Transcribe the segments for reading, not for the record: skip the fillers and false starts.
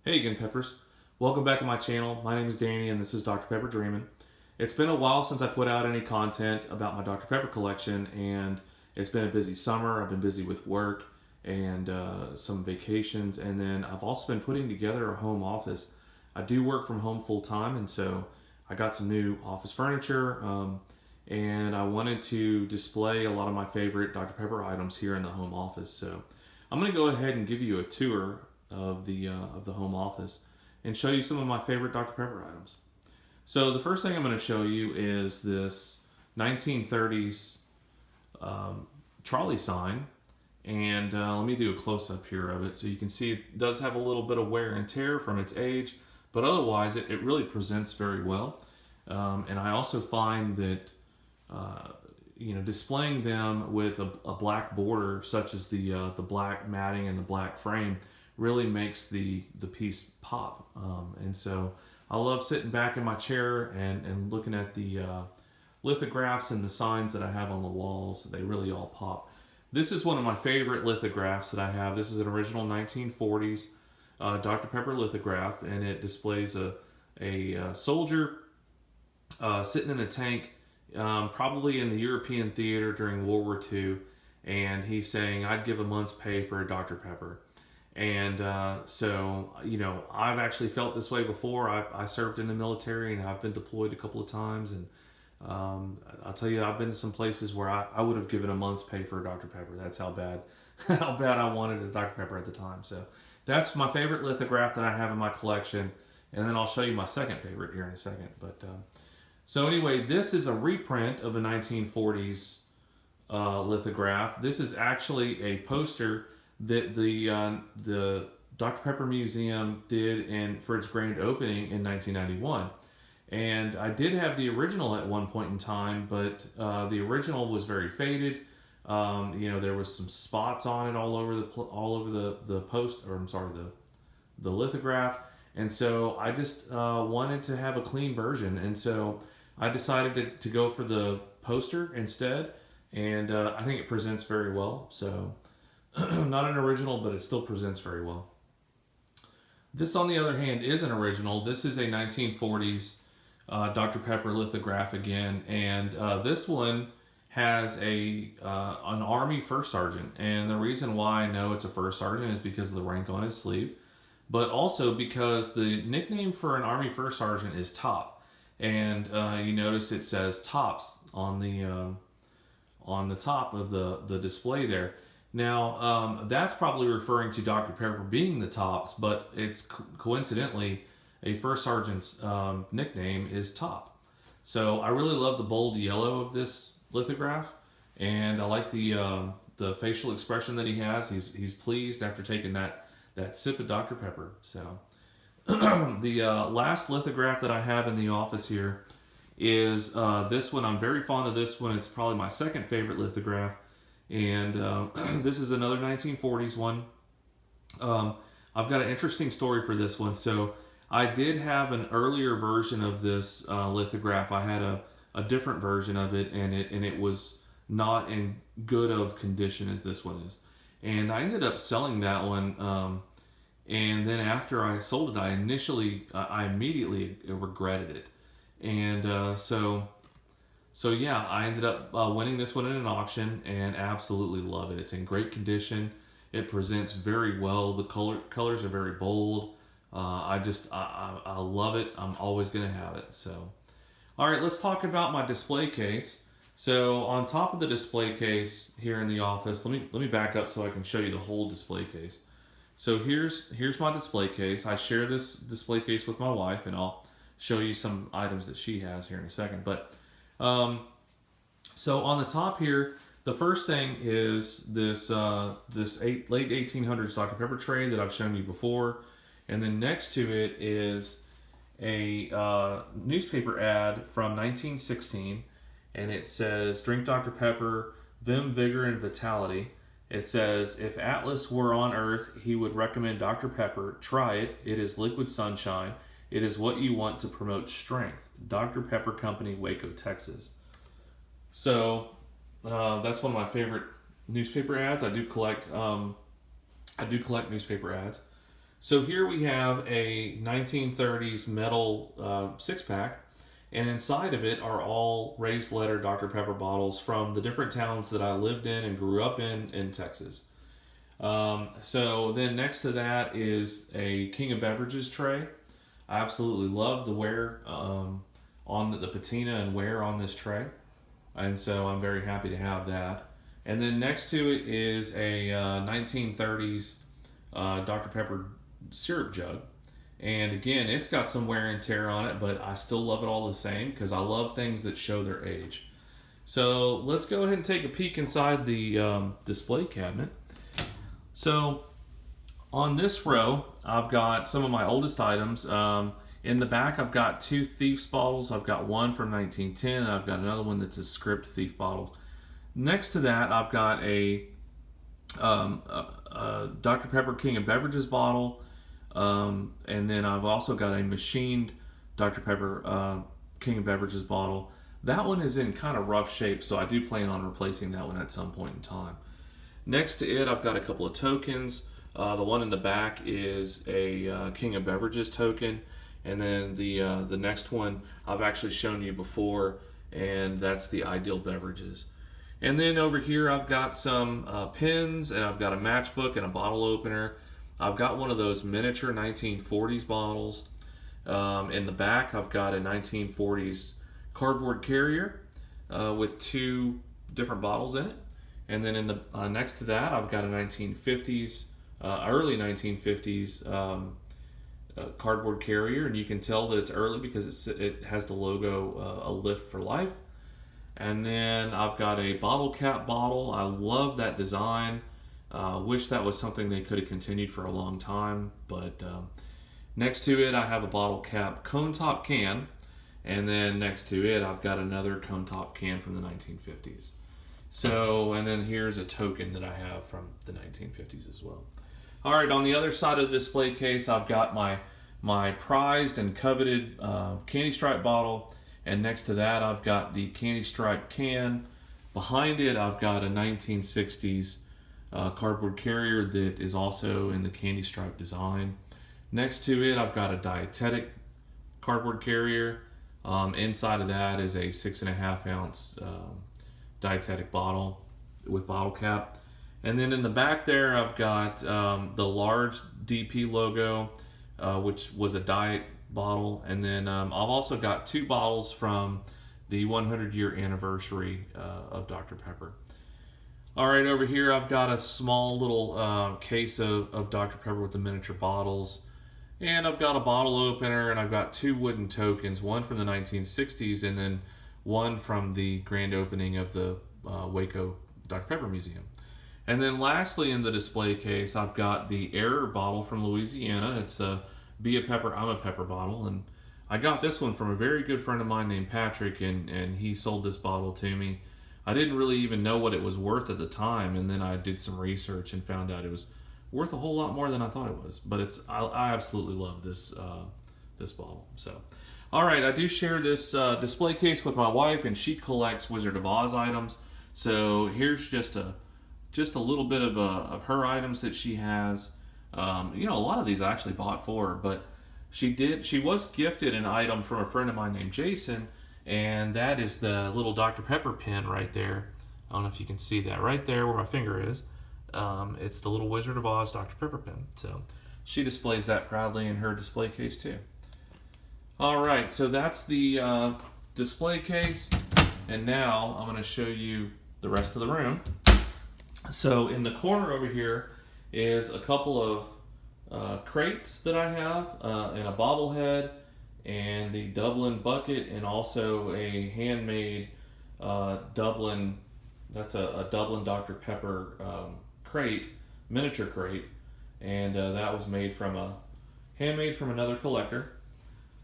Hey again, Peppers. Welcome back to my channel. My name is Danny and this is Dr. Pepper Dreamin'. It's been a while since I put out any content about my Dr. Pepper collection, and it's been a busy summer. I've been busy with work and some vacations, and then I've also been putting together a home office. I do work from home full time, and so I got some new office furniture, and I wanted to display a lot of my favorite Dr. Pepper items here in the home office. So I'm going to go ahead and give you a tour of the home office and show you some of my favorite Dr. Pepper items. So the first thing I'm going to show you is this 1930s trolley sign, and let me do a close-up here of it so you can see it does have a little bit of wear and tear from its age, but otherwise it really presents very well. And I also find that displaying them with a black border, such as the black matting and the black frame, really makes the piece pop. And so I love sitting back in my chair and looking at the lithographs and the signs that I have on the walls. They really all pop. This is one of my favorite lithographs that I have. This is an original 1940s Dr. Pepper lithograph, and it displays a soldier sitting in a tank, probably in the European theater during World War II, and he's saying, "I'd give a month's pay for a Dr. Pepper." And so, I've actually felt this way before. I served in the military and I've been deployed a couple of times. And I'll tell you, I've been to some places where I would have given a month's pay for a Dr. Pepper. That's how bad I wanted a Dr. Pepper at the time. So that's my favorite lithograph that I have in my collection. And then I'll show you my second favorite here in a second. But so anyway, this is a reprint of a 1940s lithograph. This is actually a poster that the Dr. Pepper Museum did for its grand opening in 1991. And I did have the original at one point in time, but the original was very faded. There was some spots on it all over the post, or I'm sorry, the lithograph. And so I just wanted to have a clean version, and so I decided to go for the poster instead, and I think it presents very well. So not an original, but it still presents very well. This, on the other hand, is an original. This is a 1940s Dr. Pepper lithograph again, and this one has an Army first sergeant. And the reason why I know it's a first sergeant is because of the rank on his sleeve, but also because the nickname for an Army first sergeant is Top. And you notice it says Tops on the top of the display there. Now, that's probably referring to Dr. Pepper being the Tops, but it's coincidentally a first sergeant's nickname is Top. So I really love the bold yellow of this lithograph, and I like the facial expression that he has. He's pleased after taking that sip of Dr. Pepper. So the last lithograph that I have in the office here is this one. I'm very fond of this one. It's probably my second favorite lithograph. And this is another 1940s one. I've got an interesting story for this one. So I did have an earlier version of this lithograph. I had a different version of it, and it was not in good of condition as this one is. And I ended up selling that one. And then after I sold it, I immediately regretted it. And So yeah, I ended up winning this one in an auction and absolutely love it. It's in great condition. It presents very well. The colors are very bold. I love it. I'm always going to have it. So, all right, let's talk about my display case. So on top of the display case here in the office, let me back up so I can show you the whole display case. So here's my display case. I share this display case with my wife, and I'll show you some items that she has here in a second. But so on the top here, the first thing is this late 1800s Dr. Pepper tray that I've shown you before, and then next to it is a newspaper ad from 1916, and it says, "Drink Dr. Pepper, Vim, Vigor, and Vitality." It says, "If Atlas were on Earth, he would recommend Dr. Pepper. Try it. It is liquid sunshine. It is what you want to promote strength. Dr. Pepper Company, Waco, Texas." So that's one of my favorite newspaper ads. I do collect newspaper ads. So here we have a 1930s metal six-pack, and inside of it are all raised letter Dr. Pepper bottles from the different towns that I lived in and grew up in Texas. So then next to that is a King of Beverages tray. I absolutely love the wear on the patina and wear on this tray, and so I'm very happy to have that. And then next to it is a 1930s Dr. Pepper syrup jug. And again, it's got some wear and tear on it, but I still love it all the same because I love things that show their age. So let's go ahead and take a peek inside the display cabinet. So on this row, I've got some of my oldest items. In the back, I've got two Thief's bottles. I've got one from 1910, and I've got another one that's a script Thief bottle. Next to that, I've got a Dr. Pepper King of Beverages bottle, and then I've also got a machined Dr. Pepper King of Beverages bottle. That one is in kind of rough shape, so I do plan on replacing that one at some point in time. Next to it, I've got a couple of tokens. The one in the back is a King of Beverages token, and then the next one I've actually shown you before, and that's the Ideal Beverages. And then over here I've got some pins, and I've got a matchbook and a bottle opener. I've got one of those miniature 1940s bottles. In the back I've got a 1940s cardboard carrier with two different bottles in it. And then in the next to that I've got a 1950s, early 1950s cardboard carrier, and you can tell that it's early because it has the logo A Lift for Life. And then I've got a bottle cap bottle. I love that design. Wish that was something they could have continued for a long time. But next to it, I have a bottle cap cone top can. And then next to it, I've got another cone top can from the 1950s. So, and then here's a token that I have from the 1950s as well. All right, on the other side of the display case, I've got my prized and coveted Candy Stripe bottle. And next to that, I've got the Candy Stripe can. Behind it, I've got a 1960s cardboard carrier that is also in the Candy Stripe design. Next to it, I've got a dietetic cardboard carrier. Inside of that is a 6.5 ounce dietetic bottle with bottle cap. And then in the back there, I've got the large DP logo, which was a diet bottle. And then I've also got two bottles from the 100-year anniversary of Dr. Pepper. All right, over here I've got a small little case of Dr. Pepper with the miniature bottles. And I've got a bottle opener, and I've got two wooden tokens, one from the 1960s and then one from the grand opening of the Waco Dr. Pepper Museum. And then lastly in the display case, I've got the Error bottle from Louisiana. It's a Be a Pepper, I'm a Pepper bottle. And I got this one from a very good friend of mine named Patrick, and he sold this bottle to me. I didn't really even know what it was worth at the time, and then I did some research and found out it was worth a whole lot more than I thought it was. But I absolutely love this this bottle. So, all right, I do share this display case with my wife, and she collects Wizard of Oz items. So here's just a little bit of her items that she has. A lot of these I actually bought for her, but she was gifted an item from a friend of mine named Jason, and that is the little Dr. Pepper pin right there. I don't know if you can see that right there where my finger is. It's the little Wizard of Oz Dr. Pepper pin. So she displays that proudly in her display case too. All right, so that's the display case, and now I'm going to show you the rest of the room. So in the corner over here is a couple of crates that I have, and a bobblehead, and the Dublin bucket, and also a handmade Dublin. That's a Dublin Dr. Pepper crate, miniature crate, and that was handmade from another collector.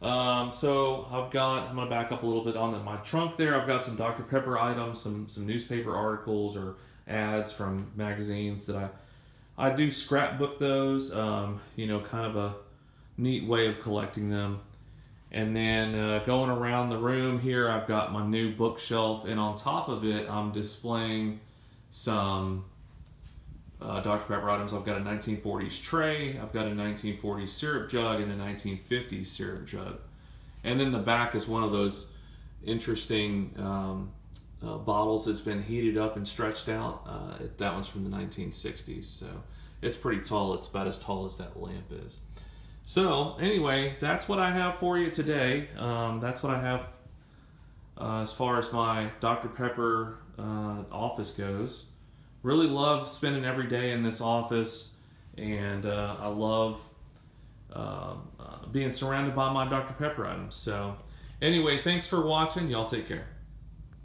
So I'm going to back up a little bit on my trunk there. I've got some Dr. Pepper items, some newspaper articles or ads from magazines that I do scrapbook those, kind of a neat way of collecting them. And then going around the room here, I've got my new bookshelf, and on top of it, I'm displaying some Dr. Pepper items. I've got a 1940s tray, I've got a 1940s syrup jug, and a 1950s syrup jug. And then the back is one of those interesting bottles that's been heated up and stretched out. That one's from the 1960s, so it's pretty tall. It's about as tall as that lamp is. So anyway, that's what I have for you today. That's what I have as far as my Dr. Pepper office goes. Really love spending every day in this office, and I love being surrounded by my Dr. Pepper items. So anyway, thanks for watching. Y'all take care.